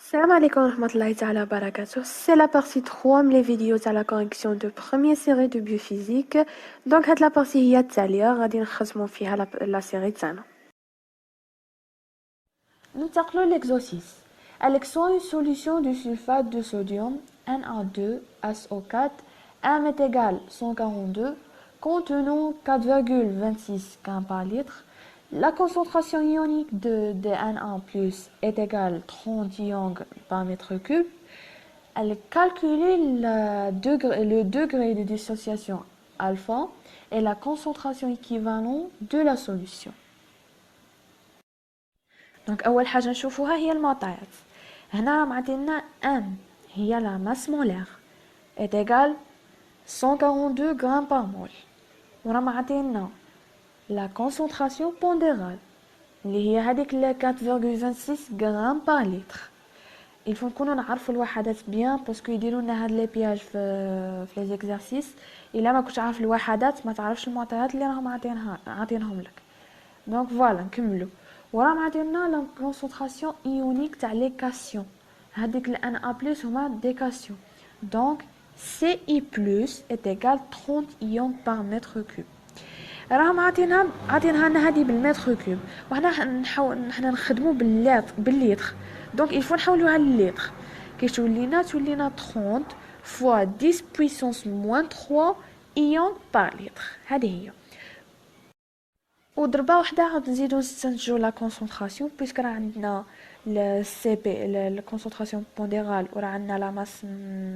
Salam alaikum wa rahmatullahi ta'ala wa barakatuh. C'est la partie 3 les vidéos à la correction de première série de biophysique. Donc هاد la partie هي التالية غادي نخدمو فيها la série تاعنا. ننتقلو l'exercice. Alexandre une solution du sulfate de sodium Na2SO4 M est égal 142 contenant 4,26 g par litre. La concentration ionique de Na+ est égale 30 ions par mètre cube. Elle calcule le degré de dissociation alpha et la concentration équivalente de la solution. Donc أول حاجة نشوفوها هي المعطيات. هنا معطينا M هي la masse molaire est égale 142 grammes par mole. ورا معطينا la concentration pondérale اللي هي هذيك 4,26 grammes par litre. Il faut نكونوا نعرفوا الوحدات بيان باسكو يديروا لنا هاد لي بياج في لي زيكزارسيس. الا ما كنتش عارف الوحدات ما تعرفش المعطيات اللي راهم عاطينهم لك. دونك فوالا نكملوا. ورا معطينا لا كونسونطراسيون ايونيك تاع لي كاسيون هذيك ال Na+ هما دي كاسيون. دونك Ci+ est égal 30 ions par mètre cube. راهم عاطينها لنا هذه بالمتر كوب وحنا نحاول نخدموا بالليتر. دونك il faut نحولوها للليتر. كي تولينا 30 fois 10 puissance moins 3 ions par litre. هذه هي. وضربه وحده عاد نزيدو نستنتجو لا كونسونطراسيون بيسك راه عندنا السي بي لا كونسونطراسيون بونديرال وراه عندنا لا ماس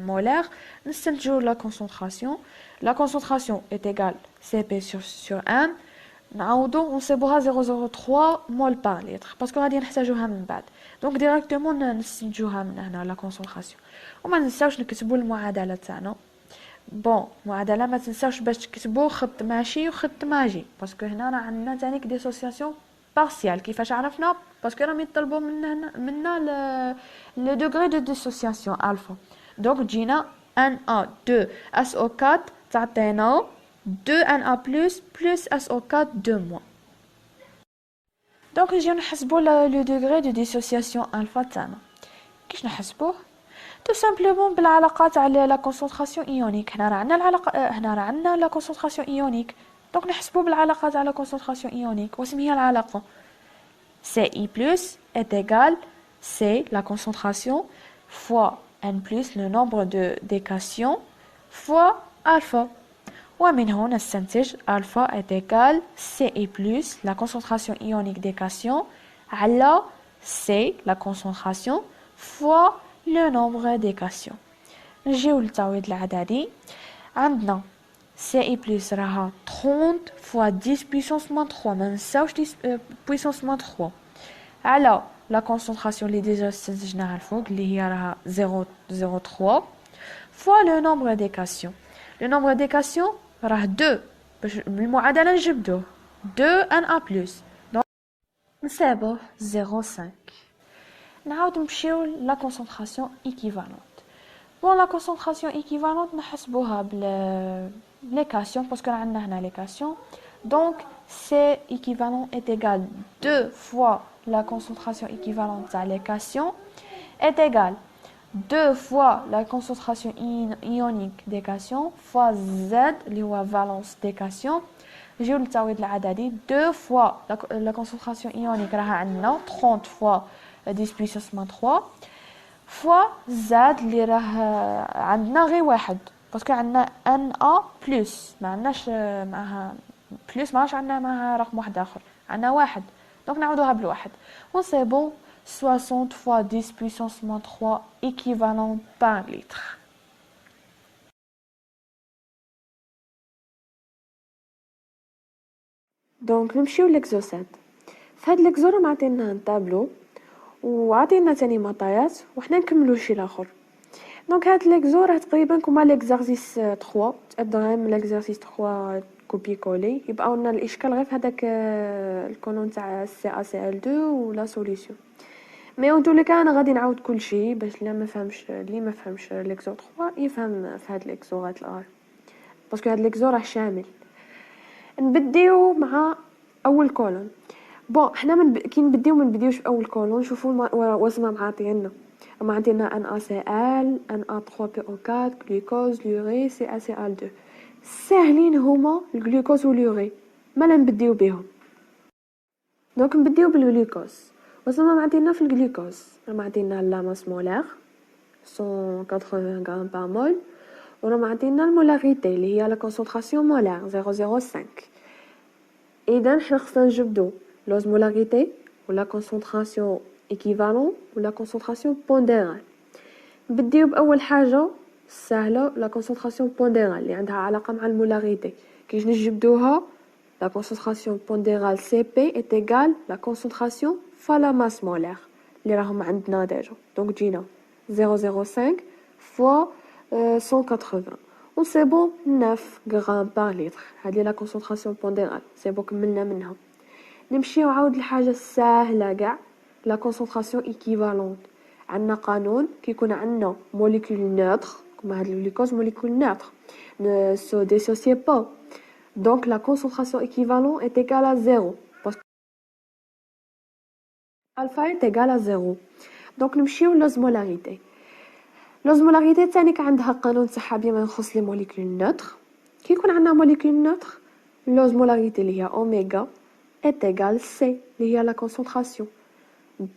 مولير. نستنتجو لا كونسونطراسيون. لا كونسونطراسيون est égale CP sur M. نعوضو ونصيبوها 0,03 مول بار لتر باسكو غادي نحتاجوها من بعد. دونك ديريكتومون نستنتجوها من هنا لا كونسونطراسيون. وما ننساوش نكتبو المعادله تاعنا. بون معادله ما تنساوش باش تكتبوا خط ماشي وخط ماجي باسكو هنا راه عندنا تانيك ديسوسياسيون بارسيال. كيفاش عرفنا؟ باسكو راهم يطلبوا منا لو دوغري دو ديسوسياسيون الفا. دونك جينا Na2SO4 تعطينا 2Na+ plus SO4 2-. دونك نجيو نحسبوا لو دوغري دو ديسوسياسيون الفا تاعنا. كيش نحسبوه؟ tout simplement بالعلاقه تاع لا كونسونطراسيون ايونيك. هنا راه عندنا العلاقه، هنا راه عندنا لا كونسونطراسيون ايونيك. دونك نحسبوا بالعلاقه تاع لا كونسونطراسيون ايونيك. واش هي العلاقه؟ Ci+ est égal C la concentration fois N+ le nombre des cations fois alpha. ومن هنا نستنتج alpha est égal Ci+ la concentration ionique des cations على C la concentration fois le nombre des cations. نجيو للتعويض العددي. عندنا Ci+ راها 30 fois 10 puissance moins 3. ما ننساوش 10 puissance moins 3 على la concentration اللي ديجا استنتجناها الفوق اللي هي راها 0,03 fois le nombre des cations. le nombre des cations راه 2 باش بالمعادله نجبدوه 2Na+. دونك نصيبوه 0,5. نعاود نمشيو لا كونسونطراسيون ايكيفالونت. بون لا كونسونطراسيون ايكيفالونت نحسبوها بلي كاسيون باسكو عندنا هنا لي كاسيون. دونك C équivalent est égal 2 fois la concentration équivalente à les cations est égal 2 fois la concentration ionique des cations fois Z اللي هو valence des cations. نجيو للتعويض العددي 2 fois la concentration ionique راها عندنا 30 fois 10 puissance moins 3 fois Z اللي راه عندنا غير واحد باسكو عندنا Na+ ما عندناش معها بلس، ماش عندنا معها رقم واحد اخر، عندنا واحد. دونك نعوضوها بالواحد ونصيبو 60 fois 10 puissance moins 3 équivalent par litre. دونك نمشيو ليكزوسات. في هاد ليكزو معطينا طابلو وعطينا تاني معطيات وحنا نكملو شي لاخر. دونك هاد ليكزو راه تقريبا كما ليكزارسيس 3 تقدر غير من ليكزارسيس 3 كوبي كولي. يبقى لنا الاشكال غير في هذاك القانون تاع CaCl2 ولا سوليسيون. مي اون طول كان انا غادي نعاود كل شيء باش اللي ما فهمش ليكزو 3 يفهم في هاد ليكزوات الار باسكو هاد ليكزو راه شامل. نبديو مع اول كولون. بون حنا كي نبديو ما نبديوش في اول كولون، نشوفوا واش ما معطينا. معطينا ان اي سي ال، ان ا 3 بي او 4، غلوكوز، لوري، سي ا سي ال 2. ساهلين هما الغلوكوز واليوري، ما لا نبديو بهم. دونك نبديو بالغلوكوز. واش ما معطينا في الغلوكوز؟ معطينا لا ماس مولار 180 غرام بار مول، ورا معطينا المولاريتي اللي هي لا كونسونطراسيون مولار 0.05. اذا حنا خصنا نجبدو l'osmolarité ou la concentration équivalente ou la concentration pondérale. نبديو باول حاجه سهله، لا concentration pondérale اللي عندها علاقه مع المولاريتي. كيفاش نجبدوها؟ la concentration pondérale CP est égale la concentration fois la masse molaire اللي راهم عندنا ديجا. دونك جينا 0.05 fois 180 و سي بون 9 غرام بار لتر. هذه لا concentration pondérale، سي بون كملنا منها. نمشيو عاود لحاجه ساهله كاع، لا كونسونطراسيون ايكيفالونت. عندنا قانون كيكون عندنا موليكول نوتر كما هاد الجلوكوز موليكول نوتر ne se dissocie pas, donc la concentration équivalente est égale à 0 parce que alpha est égal à 0. donc نمشيو لوزمولاريتي. لوزمولاريتي تاني عندها قانون تاعها بما يخص لي موليكول نوتر. كي يكون عندنا موليكول نوتر لوزمولاريتي اللي هي اوميغا est égale C اللي هي la concentration.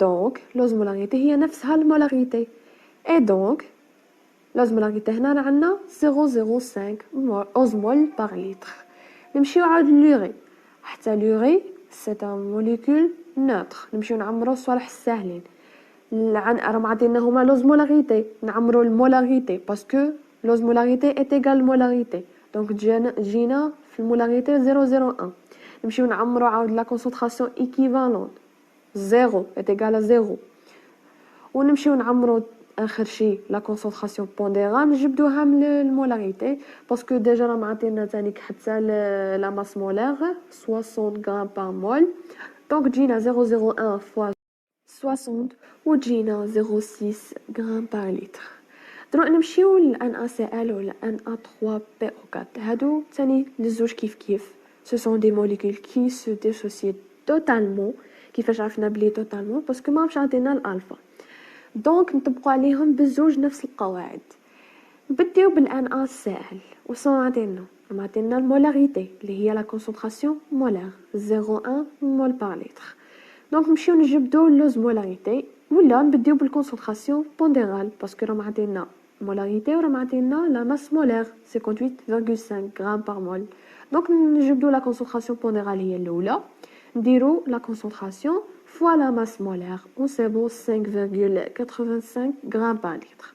donc l'osmolarité هي نفسها المولاريتي. et donc l'osmolarité هنا عندنا 0.05 osmol par litre. نمشيو عاد لوري. حتى لوري c'est un molécule neutre. نمشيو نعمرو الصوالح الساهلين. راه معطينا هما l'osmolarité، نعمرو المولاريتي باسكو l'osmolarité est égale molarité. donc جينا في المولاريتي 0.01. نمشيو نعمرو عاود لا كونسونطراسيون ايكيفالونت 0 est égal à 0. ونمشيو نعمرو اخر شي لا كونسونطراسيون بونديرال نجبدوها من المولاريتي باسكو ديجا راه معطينا تانيك حتى لا ماس مولار 60 غرام بار مول. دونك جينا 0.01 فوا 60 وجينا 0.6 غرام بار لتر. دروك نمشيو لان ا سي ال ولا ان ا 3 بي او 4. هادو تاني للزوج كيف كيف. Ce sont des molécules qui se dissocient totalement. كيفاش عرفنا بلي totalement؟ باسكو ما مش عطينا الالفا. دونك نطبقوا عليهم بالزوج نفس القواعد. نبداو بالان ا ساهل. وصا معطينا المولاريتي اللي هي لا كونسونطراسيون مولار 0.1 مول بار لتر. دونك نمشيو نجبدو لوزمولاريتي ولا نبداو بالكونسونطراسيون بونديرال باسكو راه معطينا مولاريتي وراه معطينا لا ماس مولار 58.5 غرام بار مول. دونك نجبدو لا كونسونطراسيون بونديرال هي الاولى، نديرو لا كونسونطراسيون fois la masse molaire و سي بون 5.85 غرام بار لتر.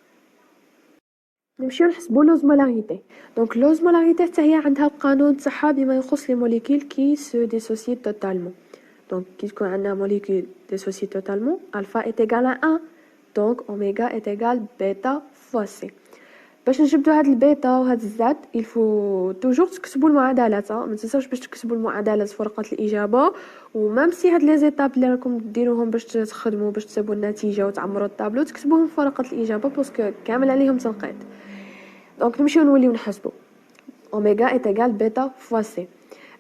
نمشيو نحسبو لوزمولاريتي. دونك لوزمولاريتي حتى هي عندها القانون تاعها بما يخص لي موليكول كي سو ديسوسي توتالمون. دونك كي تكون عندنا موليكول ديسوسي توتالمون الفا est égal à 1 دونك اوميغا est égal بيتا فوا سي. باش نجبدو هاد البيتا وهاد الزاد الفو توجور تكتبوا المعادلات. ما تنساوش باش تكتبوا المعادلات في ورقه الاجابه. ومام سي هاد لي زيتاب اللي راكم ديروهم باش تخدموا باش تسيبوا النتيجه وتعمروا الطابلو تكتبوهم في ورقه الاجابه باسكو كامل عليهم تنقيط. دونك نمشيو نوليو نحسبوا اوميغا est égal بيتا فوا سي.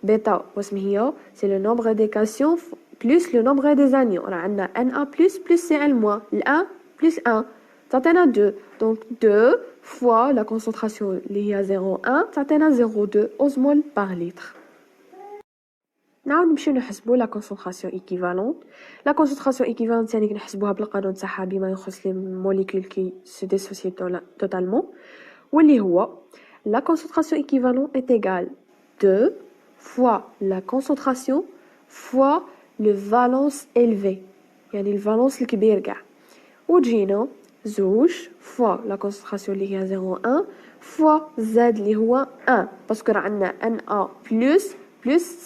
بيتا واسم هي سي لو نومبر دي كاسيون بلس لو نومبر دي زانيون. راه عندنا ان ا بلس سي ال موان ال1 بلس 1 تعطينا 2. donc 2 fois la concentration اللي هي 0.1 تعطينا 0.2 osmol par litre. نعاود نمشيو نحسبوا لا concentration équivalente. لا concentration équivalente يعني نحسبوها بالقانون تاعها بما يخص لي موليكول كي se dissocient totalement واللي هو la concentration équivalente est égale 2 fois la concentration fois le valence élevé يعني الفالونس الكبير كاع. وجينا زوج فوا لا كونسنتراسيون اللي هي 0.1 فوا زاد اللي هو 1 باسكو راه عندنا ان ا بلس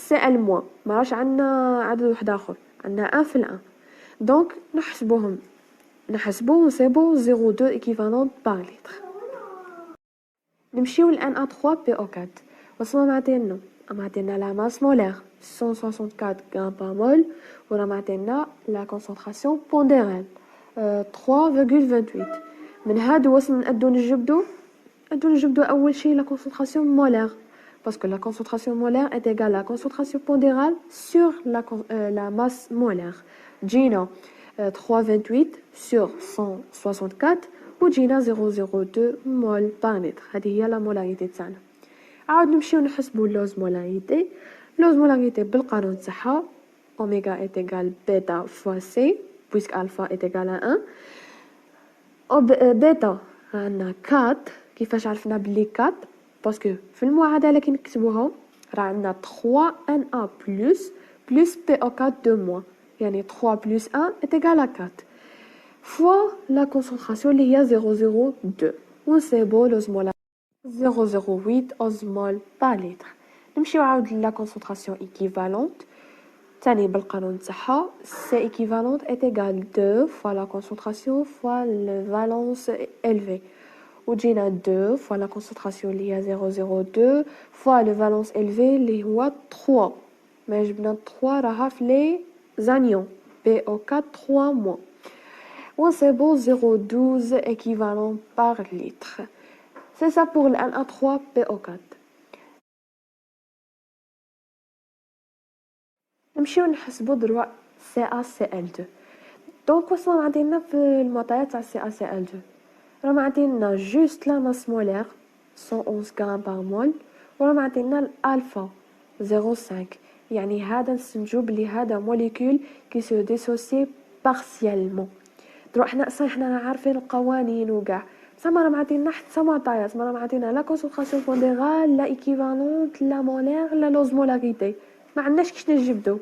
سي ال موان ما راش عندنا عدد واحد اخر، عندنا 1 في 1. دونك نحسبوه سي بون 0.2 ايكيفالون بار لتر. نمشيو لان ا 3 بي او 4. وصلنا معطينا لا ماس مولار 164 غرام بار مول وراه معطينا لا كونسنتراسيون بونديرال 3.28. من هادو واش نقدو نجبدو اول شيء لا كونسنتراسيون مولار parce que la concentration molaire est égale à la concentration pondérale sur la masse molaire. Gina 3,28 sur 164 وجينا 0,02 مول بار لتر. هذه هي لا مولاريتي تاعنا. عاود نمشيو نحسبوا لوز مولاريتي. لوز مولاريتي بالقانون تاعها اوميغا est égal bêta fois c puisque alpha est égal à 1. بيتا عندنا 4. كيفاش عرفنا بلي 4 باسكو في المعادله كي نكتبوها راه عندنا 3 Na plus PO4 de moins يعني 3 plus 1 est égal à 4 fois la concentration اللي هي 0,02 ونصيبو l'osmol 0,08 osmol par litre. نمشيو عاود لا concentration équivalente تاني بالقانون تاعها C équivalente est égal 2 fois la concentration fois le valence élevé وجينا 2 fois la concentration اللي هي 0,02 fois le valence élevé اللي هو 3 ما جبنا 3 راها في لي زانيون PO4 3 moins ونصيبو 0,12 équivalent par litre. C'est ça pour le Na3 PO4. نمشيو نحسبو دروا CaCl2. دونك وصلنا عندنا في المعطيات تاع CaCl2 راه معطينا جوست لا ماس مولير 111 غرام بار مول وراه معطينا الالفا 0,5 يعني هذا نستنتجو بلي هذا موليكول كي سو ديسوسي بارسيالمون. دروا حنا عارفين القوانين وكاع بصح ما راه معطينا حتى معطيات ما راه معطينا لا كونسونطراسيون بونديرال لا ايكيفالونت لا مولير لا لوزمولاريتي ما عندناش كيش نجبدو.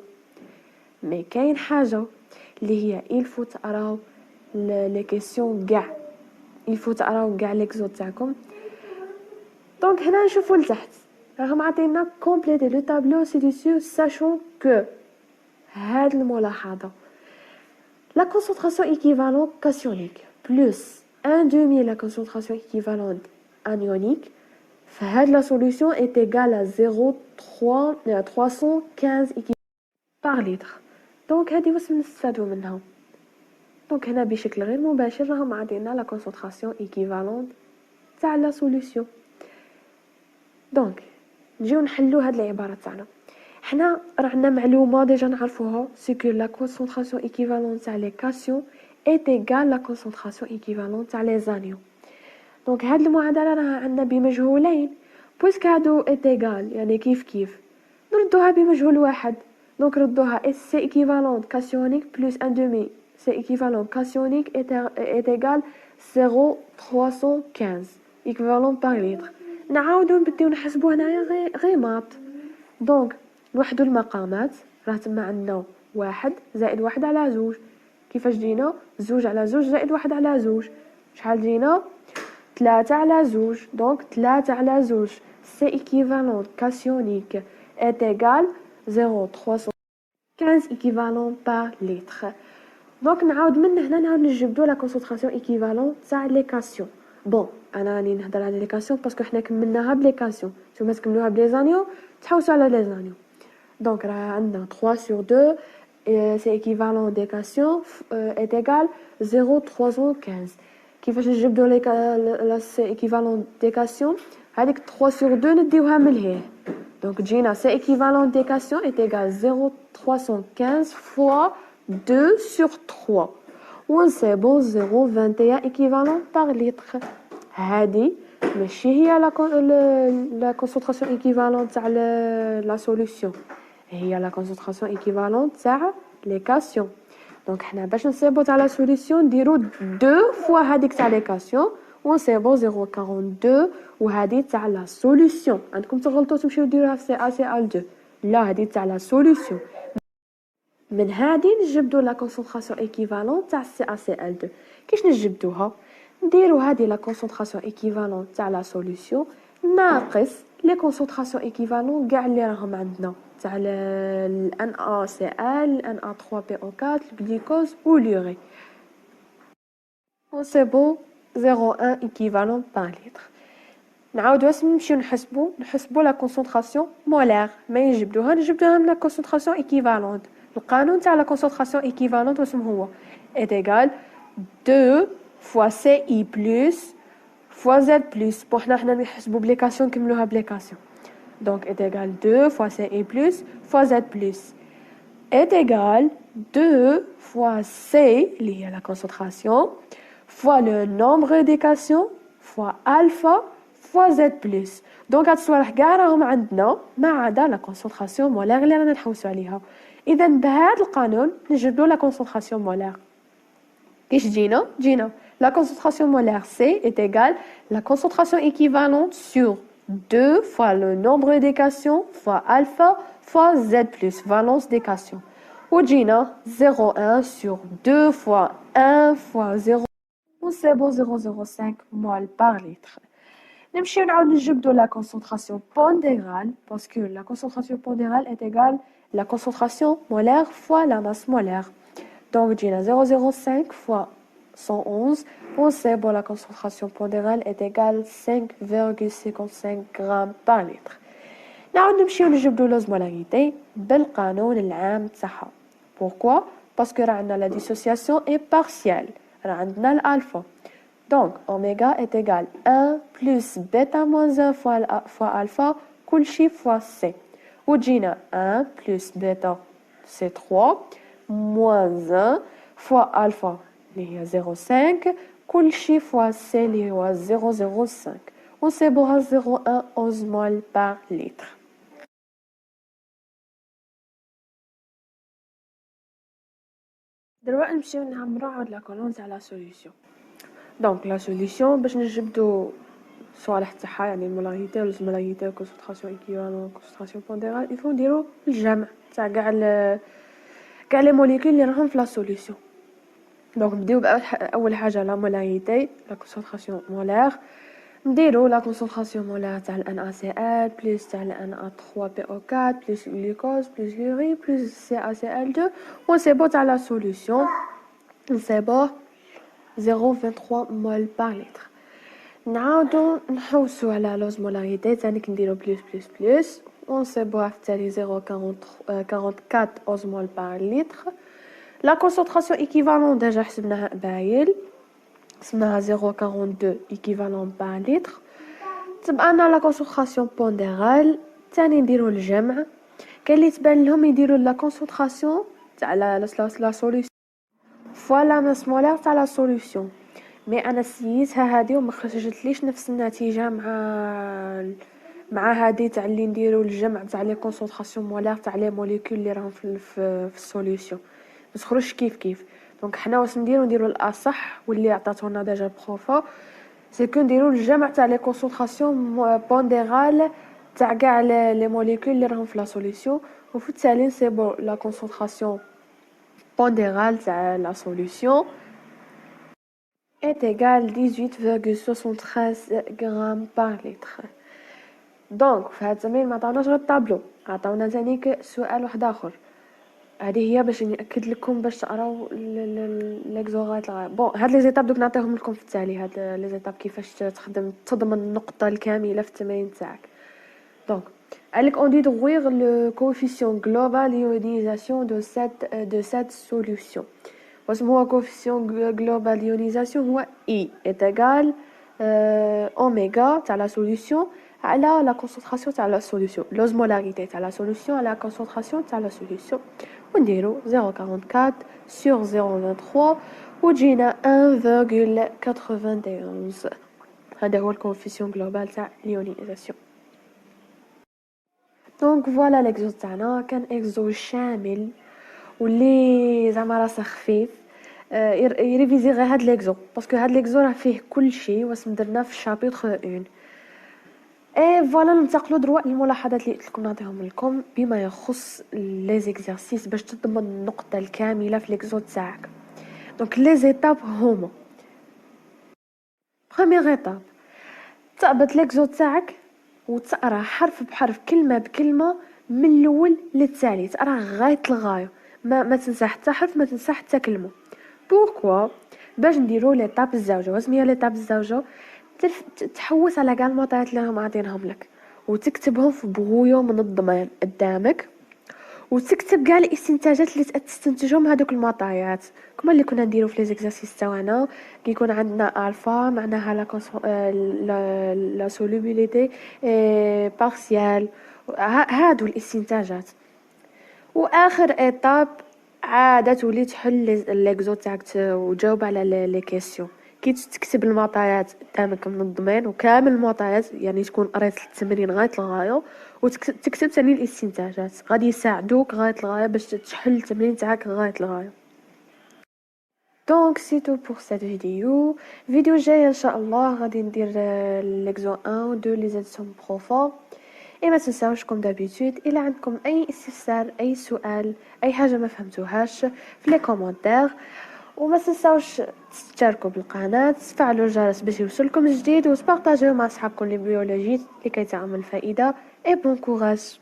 مي كاين حاجه اللي هي il faut تقراو لي كيسيون كاع il faut تقراو كاع ليكزو تاعكم. دونك هنا نشوفوا لتحت راهم عطينا كومبليتي لو تابلو سي ديسو ساشون كو هاد الملاحظه la concentration équivalente cationique plus 1/2 la concentration équivalente anionique فهاد la solution est égale à 0,315 par litre. دونك هادي واش نستفادو منها. دونك هنا بشكل غير مباشر راهم عطينا la concentration équivalente تاع la solution. دونك نجيو نحلو هاد العباره تاعنا. حنا راه عندنا معلومه ديجا نعرفوها سي كو لا كونسونطراسيون ايكيفالون تاع لي كاسيون ايت ايغال لا كونسونطراسيون ايكيفالون تاع لي زانيون. دونك هاد المعادله راه عندنا بمجهولين بويسك هادو ايت ايغال يعني كيف نردوها بمجهول واحد. دونك ردوها اس سي ايكيفالون كاسيونيك بلس 1/2 سي ايكيفالون كاسيونيك ايت ايغال 0,315 ايكيفالون بار لتر. نعاودو نبداو نحسبو هنايا غير مات. دونك نوحدو المقامات راه تما عندنا 1 زائد 1 على 2 كيفاش جينا 2 على 2 زائد 1 على 2 شحال جينا 3 على 2 دونك 3 على 2 سي ايكيفالون كاسيونيك est égal 0,315 équivalent par litre. دونك نعاود من هنا نعاود نجبدو لا كونسونطراسيون ايكيفالون تاع لي كاسيون. بون انا راني نهضر على لي كاسيون باسكو حنا كملناها بلي كاسيون نتوما تكملوها بلي زانيو تحوسوا على لي زانيو. دونك راه عندنا 3 sur 2 c'est équivalent d'équation est égal 0,315. كيفاش نجبدو لا سي équivalent d'équation هذيك 3 sur 2 نديوها من لهيه. دونك جينا سي équivalent d'équation est égal 0,315 fois 2 sur 3 ونصيبو 0,21 équivalent par litre. هذه ماشي هي لا كونسونطراسيون ايكيفالونت تاع لا سوليوشن هي لا كونسونطراسيون ايكيفالونت تاع لي كاسيون. دونك حنا باش نصيبو تاع لا سوليوشن نديرو 2 فوا هذيك تاع لي كاسيون ونصيبو 0,42 وهذه تاع لا سوليوشن. عندكم تغلطوا تمشيو ديروها في CaCl2 لا هذه تاع لا سوليوشن. من هذه نجبدو لا كونسونطراسيون ايكيفالونت تاع CaCl2. كيش نجبدوها نديرو هذه لا كونسونطراسيون ايكيفالونت تاع لا سوليوشن ناقص لي كونسونطراسيون ايكيفالون كاع اللي راهم عندنا تاع ال NaCl Na3PO4 الجليكوز واليوري ونصيبو 0,1 équivalent par litre. نعاودو نمشيو نحسبو لا كونسونطراسيون مولير ما نجبدوها من لا كونسونطراسيون ايكيفالونت. القانون تاع لا كونسونطراسيون ايكيفالونت واش هو est égal 2 fois CI plus fois Z plus. بون حنا نحسبو بليكاسيون نكملوها بليكاسيون. Donc est égal 2 fois CI plus fois Z plus est égal 2 fois C, lié à la concentration, fois le nombre d'équations fois alpha fois Z plus. Donc هاد الصوالح كاع راهم عندنا ما عدا لا كونسونطراسيون مولار اللي رانا نحوسو عليها. اذا بهذا القانون نجبدو لا كونسونطراسيون مولار. كيش جينا la concentration molaire C est égale la concentration équivalente sur 2 fois le nombre d'équations fois alpha fois Z plus, valence d'équations. وجينا 0,1 sur 2 fois 1 fois 0. C'est bon 0,05 mol par litre. نمشيو نعاود نجبدو la concentration pondérale parce que la concentration pondérale est égale la concentration molaire fois la masse molaire. Donc جينا 0,05 fois 111. On sait que la concentration pondérale est égale 5,55 grammes par litre. نعاود نمشيو نجبدو l'osmolarité بالقانون العام تاعها. Pourquoi? Parce que la dissociation est partielle. عندنا l'alpha. Donc oméga est égal 1 plus bêta moins 1 fois alpha كلشي fois c. وجينا 1 plus bêta c'est 3 moins 1 fois alpha اللي هي 0,5 كلشي fois c اللي هو 0,05 ونسيبوها 0,1 osmol par litre. دروك نمشيو نعمرو عاود لا كولون تاع لا سوليوشن. دونك لا سوليوشن باش نجبدو الصوالح تاعها يعني المولاريتي والزمولاريتي والكونسونطراسيون ايكيفالون والكونسونطراسيون بونديرال يفو نديرو الجمع تاع كاع لي موليكول اللي راهم في لا سوليوشن. دونك نبداو باول حاجه لا مولاريتي لا كونسونطراسيون مولار. نديرو لا كونسونطراسيون مولار تاع NaCl بلس تاع Na3PO4 بلس الجلوكوز بلس l'urine بلس CaCl2 ونسيبو تاع لا سوليوشن نسيبوه 0,23 مول بار لتر. نعاودو نحوسو على لوزمولاريتي تاني نديرو بلس بلس بلس ونسيبوها في التالي 0,44 اوزمول بار لتر. لا كونسونطراسيون ايكيفالون ديجا حسبناها قبايل حسبناها 0,42 ايكيفالون بار لتر. تبقى لنا لا كونسونطراسيون بونديرال تاني نديرو الجمع. كاين اللي تبان لهم يديروا لا كونسونطراسيون تاع لا سوليوشن فوا لا ماس مولار تاع لا سوليوشن. مي انا سيتها هذه وما خرجتليش نفس النتيجه مع هذه تاع اللي نديروا الجمع تاع لي كونسونطراسيون مولار تاع لي موليكول اللي راهم في السوليوشن ما تخرجش كيف. دونك حنا واش نديروا الاصح واللي عطاتونا ديجا بروفا سي كو نديروا الجمع تاع لي كونسونطراسيون بونديرال تاع كاع لي موليكول اللي راهم في لا سوليوشن وفي التالي نسيبو لا كونسونطراسيون pondérale تاع la solution est égale 18,73 grammes par litre. دونك في هذا الزمن ما عطاوناش غير الطابلو عطاونا ثاني سؤال واحد اخر. هذه هي باش ناكد لكم باش تقراو ليكزوغات بون هاد لي زيتاب دوك نعطيهم لكم في التالي. هاد لي زيتاب كيفاش تضمن النقطه الكامله في التمرين تاعك. دونك قالك on déduire le coefficient global ionisation de cette solution. واسمه هو coefficient global ionisation هو I est égal oméga تاع la solution على la concentration تاع la solution. l'osmolarité تاع la solution على la concentration تاع la solution. ونديرو 0,44 sur 0,23 وجينا 1,91. هذا هو الكوفيسيون جلوبال تاع l'ionisation. دونك فوالا ليكزو تاعنا كان اكزو شامل واللي زعما راسه خفيف. يريفيزي غير هاد ليكزو باسكو هاد ليكزو راه فيه كل شيء واش درنا في الشابيتر 1. اي فوالا ننتقلوا دروا الملاحظات اللي قلت لكم نعطيهم لكم بما يخص لي زيكزارسيس باش تضمن النقطه الكامله في ليكزو تاعك. دونك لي زيتاب هما بروميير ايتاب تهبط ليكزو تاعك وتقرا حرف بحرف كلمه بكلمه من الاول للتالي تقرا غايه الغايه ما تنسى حتى حرف ما تنسى حتى كلمه. بوركوا باش نديرو ليطاب الزوجه واسميها ليطاب الزوجه تحوس على كاع المعطيات اللي راهم عاطينهم لك وتكتبهم في بغويو منظمين قدامك وتكتب كاع الاستنتاجات اللي تستنتجهم هذوك المعطيات كما اللي كنا نديرو في لي زيكزارسيس تاعنا. كيكون عندنا الفا معناها لا سولوبيليتي بارسيال، هادو الاستنتاجات. واخر ايطاب عاده تولي تحل ليكزو تاعك وتجاوب على لي كيسيون. كي تكتب المعطيات قدامك منظمين وكامل المعطيات، يعني تكون قريت التمرين غايه الغايه، وتكتب ثاني الاستنتاجات، غادي يساعدوك غايه الغايه باش تحل التمرين تاعك غايه الغايه. دونك سي تو بور سيت فيديو جاي ان شاء الله غادي ندير ليكزو 1 و 2 لي زادسيون بروفون. اي ما تنساوش كوم دابيتود الا عندكم اي استفسار اي سؤال اي حاجه ما فهمتوهاش في لي كومونتير. وما تنساوش تشتركوا بالقناه، تفعلوا الجرس باش يوصلكم جديد، وتبارطاجيو مع صحابكم لي بيولوجيست لكي تعمل الفائده. اي بون كوراج.